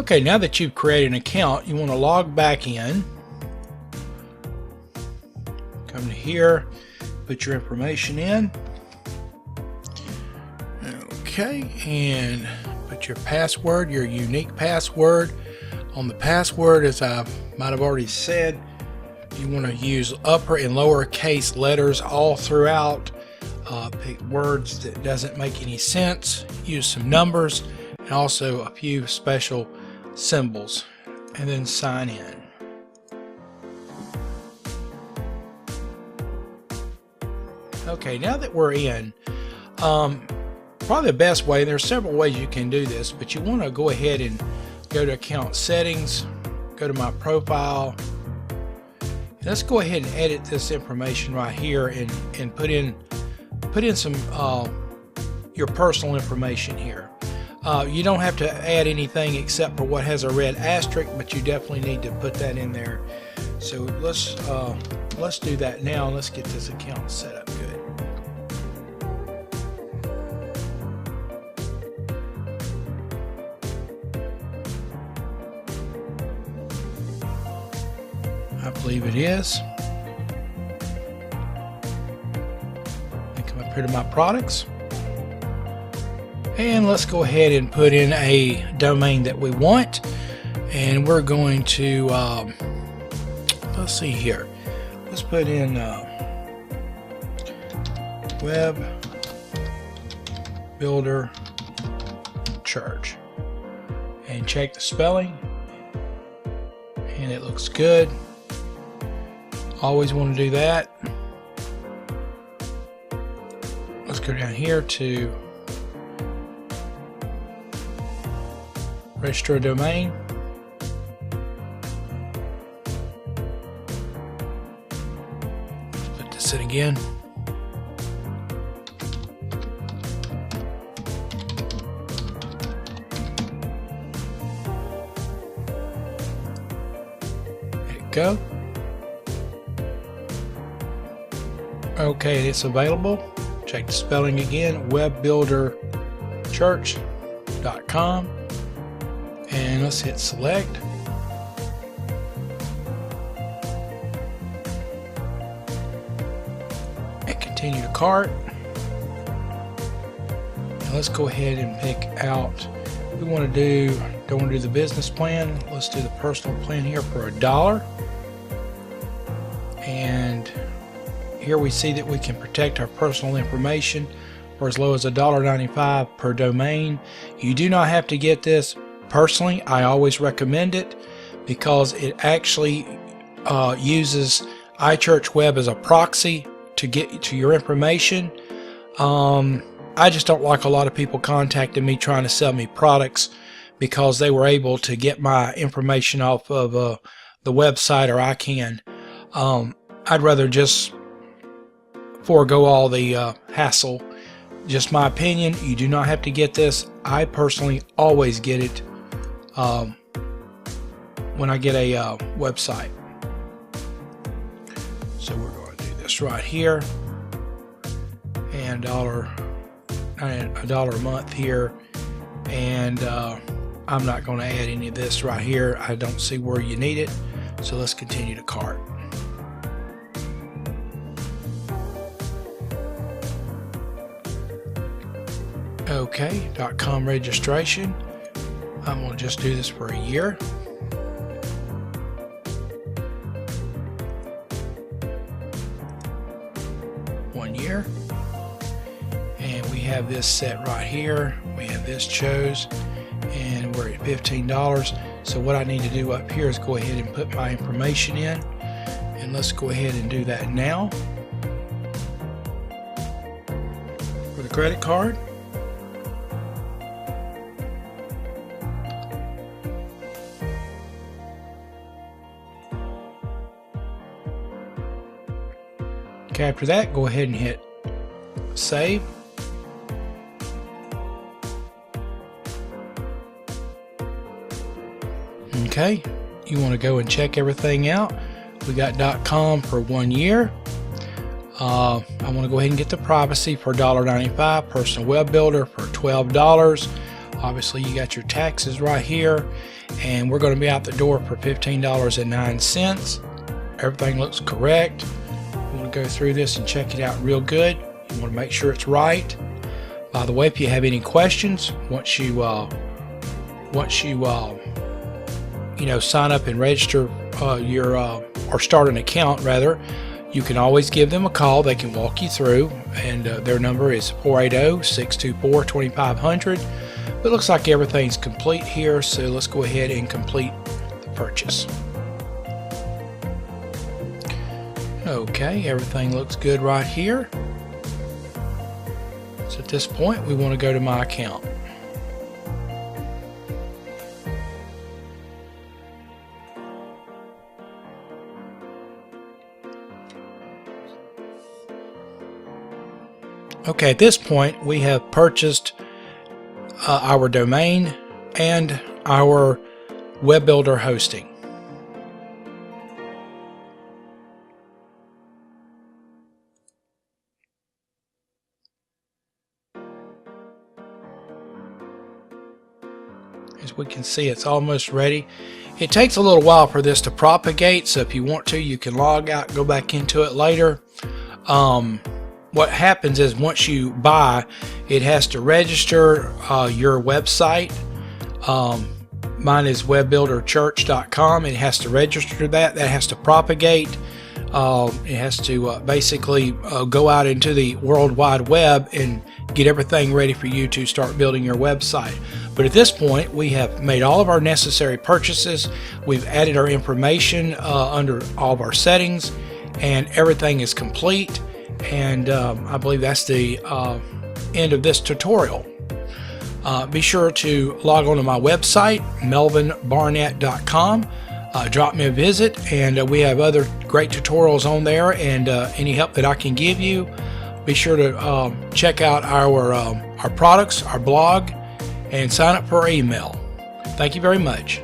Okay, now that you've created an account, you want to log back in. Come to here, put your information in. Okay, and put your password, your unique password. On the password, as I might have already said, you want to use upper and lower case letters all throughout. Pick words that doesn't make any sense. Use some numbers and also a few special symbols, and then sign in. Okay, now that we're in, probably the best way, there's several ways you can do this, but you want to go ahead and go to account settings, go to my profile. Let's go ahead and edit this information right here and put in some your personal information here. You don't have to add anything except for what has a red asterisk, but you definitely need to put that in there. So let's do that now. Let's get this account set up good. I believe it is. I come up here to my products, and let's go ahead and put in a domain that we want, and we're going to let's see here. Let's put in Web Builder Church and check the spelling, and it looks good. Always want to do that. Let's go down here to register a domain. Put this in again. There you go. Okay, it's available. Check the spelling again, webbuilderchurch.com, and let's hit select. And continue to cart. And let's go ahead and pick out, we want to don't want to do the business plan. Let's do the personal plan here for $1. And here we see that we can protect our personal information for as low as $1.95 per domain. You do not have to get this. Personally, I always recommend it because it actually uses iChurchWeb as a proxy to get to your information. I just don't like a lot of people contacting me trying to sell me products because they were able to get my information off of the website, or I can. I'd rather just forego all the hassle. Just my opinion, you do not have to get this. I personally always get it when I get a website. So we're going to do this right here, and $1 a month here, and I'm not going to add any of this right here. I don't see where you need it, so let's continue to cart. Okay, .com registration. I'm going to just do this for a year. One year. And we have this set right here. We have this chose, and we're at $15. So what I need to do up here is go ahead and put my information in, and let's go ahead and do that now. For the credit card, okay, after that, go ahead and hit save. Okay, you want to go and check everything out. We got .com for 1 year. I want to go ahead and get the privacy for $1.95, personal web builder for $12. Obviously you got your taxes right here, and we're going to be out the door for $15.09. Everything looks correct. You want to go through this and check it out real good. You want to make sure it's right. By the way, if you have any questions, once you sign up and register or start an account rather, you can always give them a call. They can walk you through, and their number is 480-624-2500. It looks like everything's complete here, so let's go ahead and complete the purchase. Okay, everything looks good right here. So at this point, we want to go to my account. Okay, at this point, we have purchased our domain and our web builder hosting. As we can see, it's almost ready. It takes a little while for this to propagate, so if you want to, you can log out, go back into it later. What happens is once you buy, it has to register your website. Mine is webbuilderchurch.com. It has to register that. That has to propagate. It has to basically go out into the World Wide Web and get everything ready for you to start building your website. But at this point, we have made all of our necessary purchases. We've added our information under all of our settings, and everything is complete. And I believe that's the end of this tutorial. Be sure to log on to my website, melvinbarnett.com. Drop me a visit, and we have other great tutorials on there, and any help that I can give you. Be sure to check out our products, our blog, and sign up for our email. Thank you very much.